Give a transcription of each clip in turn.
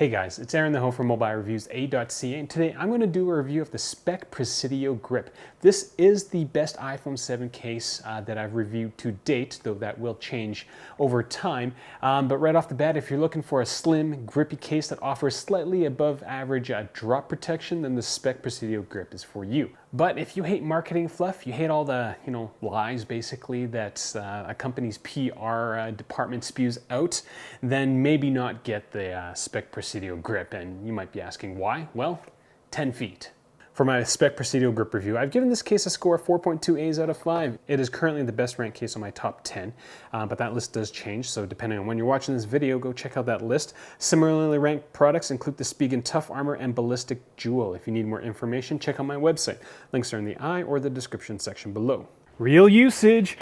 Hey guys, it's Aaron the Ho from mobilereviews.ca, and today I'm going to do a review of the Speck Presidio GRIP. This is the best iPhone 7 case that I've reviewed to date, though that will change over time. But right off the bat, if you're looking for a slim, grippy case that offers slightly above average drop protection, then the Speck Presidio GRIP is for you. But if you hate marketing fluff, you hate all the lies basically that a company's PR department spews out, then maybe not get the Speck Presidio GRIP. And you might be asking why? Well, 10 feet. For my Speck Presidio GRIP review, I've given this case a score of 4.2 A's out of 5. It is currently the best ranked case on my top 10, but that list does change, so depending on when you're watching this video, go check out that list. Similarly ranked products include the Spigen Tough Armor and Ballistic Jewel. If you need more information, check out my website. Links are in the I or the description section below. Real usage,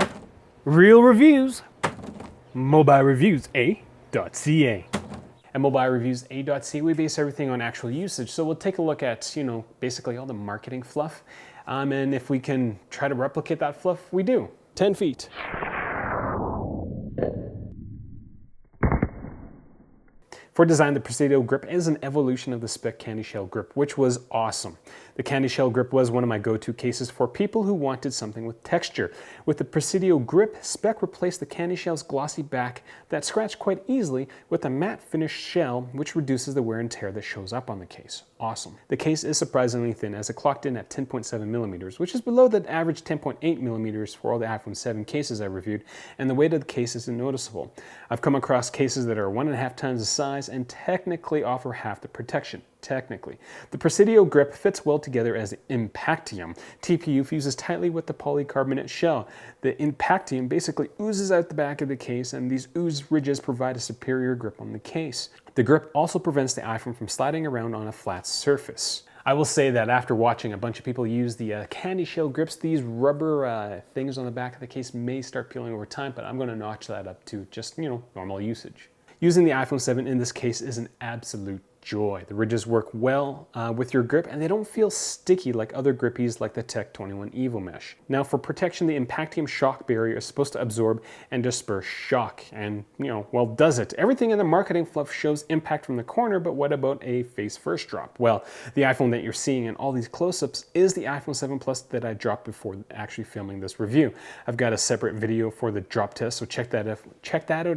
real reviews, mobilereviews.ca. At mobilereviews.ca, we base everything on actual usage. So we'll take a look at, basically all the marketing fluff. And if we can try to replicate that fluff, we do. 10 feet. For design, the Presidio GRIP is an evolution of the Speck CandyShell Grip, which was awesome. The CandyShell Grip was one of my go-to cases for people who wanted something with texture. With the Presidio GRIP, Speck replaced the CandyShell's glossy back that scratched quite easily with a matte finished shell, which reduces the wear and tear that shows up on the case. Awesome. The case is surprisingly thin, as it clocked in at 10.7 millimeters, which is below the average 10.8 millimeters for all the iPhone 7 cases I reviewed, and the weight of the case isn't noticeable. I've come across cases that are 1.5 times the size and technically offer half the protection. Technically. The Presidio GRIP fits well together as the Impactium. TPU fuses tightly with the polycarbonate shell. The Impactium basically oozes out the back of the case, and these ooze ridges provide a superior grip on the case. The grip also prevents the iPhone from sliding around on a flat surface. I will say that after watching a bunch of people use the CandyShell grips, these rubber things on the back of the case may start peeling over time, but I'm going to notch that up to just, normal usage. Using the iPhone 7 in this case is an absolute joy. The ridges work well with your grip, and they don't feel sticky like other grippies like the Tech 21 Evo Mesh. Now for protection, the Impactium shock barrier is supposed to absorb and disperse shock, and well, does it? Everything in the marketing fluff shows impact from the corner, but what about a face first drop? Well, the iPhone that you're seeing in all these close-ups is the iPhone 7 Plus that I dropped before actually filming this review. I've got a separate video for the drop test, so check that out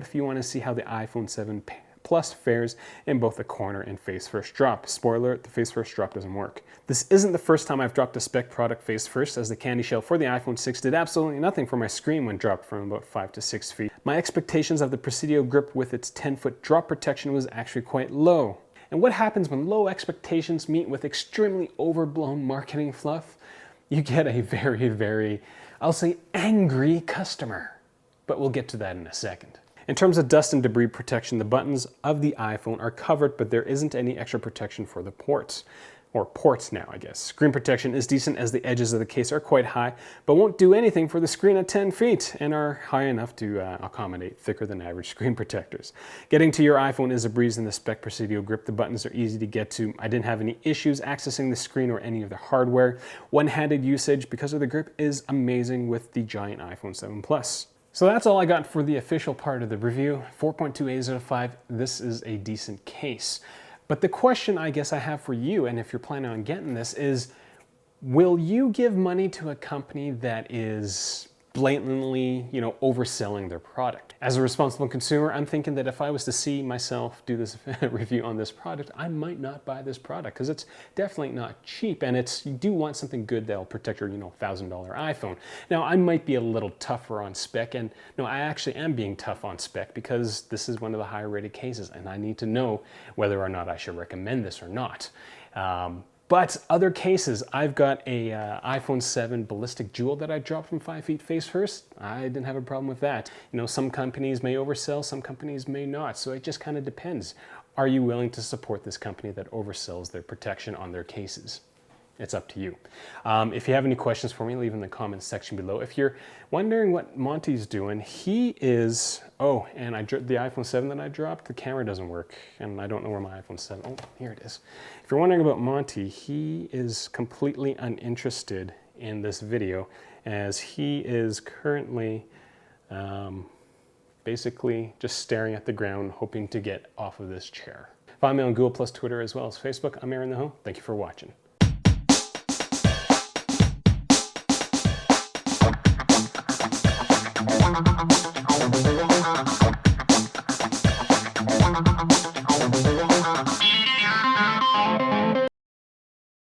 if you want to see how the iPhone 7 Plus fares in both the corner and face first drop. Spoiler, the face first drop doesn't work. This isn't the first time I've dropped a Speck product face first, as the CandyShell for the iPhone 6 did absolutely nothing for my screen when dropped from about 5 to 6 feet. My expectations of the Presidio GRIP with its 10-foot drop protection was actually quite low. And what happens when low expectations meet with extremely overblown marketing fluff? You get a very, very, I'll say, angry customer. But we'll get to that in a second. In terms of dust and debris protection, the buttons of the iPhone are covered, but there isn't any extra protection for the ports. Or ports now, I guess. Screen protection is decent, as the edges of the case are quite high, but won't do anything for the screen at 10 feet and are high enough to accommodate thicker than average screen protectors. Getting to your iPhone is a breeze in the Speck Presidio GRIP. The buttons are easy to get to. I didn't have any issues accessing the screen or any of the hardware. One-handed usage because of the grip is amazing with the giant iPhone 7 Plus. So that's all I got for the official part of the review. 4.2 A's out of 5. This is a decent case. But the question I guess I have for you, and if you're planning on getting this, is will you give money to a company that is blatantly, overselling their product? As a responsible consumer, I'm thinking that if I was to see myself do this review on this product, I might not buy this product because it's definitely not cheap, and you do want something good that'll protect your, $1,000 iPhone. Now, I might be a little tougher on Speck, and no, I actually am being tough on Speck because this is one of the higher rated cases, and I need to know whether or not I should recommend this or not. But other cases, I've got a iPhone 7 Ballistic Jewel that I dropped from 5 feet face first. I didn't have a problem with that. Some companies may oversell, some companies may not. So it just kind of depends. Are you willing to support this company that oversells their protection on their cases? It's up to you. If you have any questions for me, leave in the comments section below. If you're wondering what Monty's doing, he is, and the iPhone 7 that I dropped, the camera doesn't work, and I don't know where my iPhone 7, here it is. If you're wondering about Monty, he is completely uninterested in this video, as he is currently basically just staring at the ground, hoping to get off of this chair. Find me on Google Plus, Twitter, as well as Facebook. I'm Aaron the Ho. Thank you for watching. Thank you.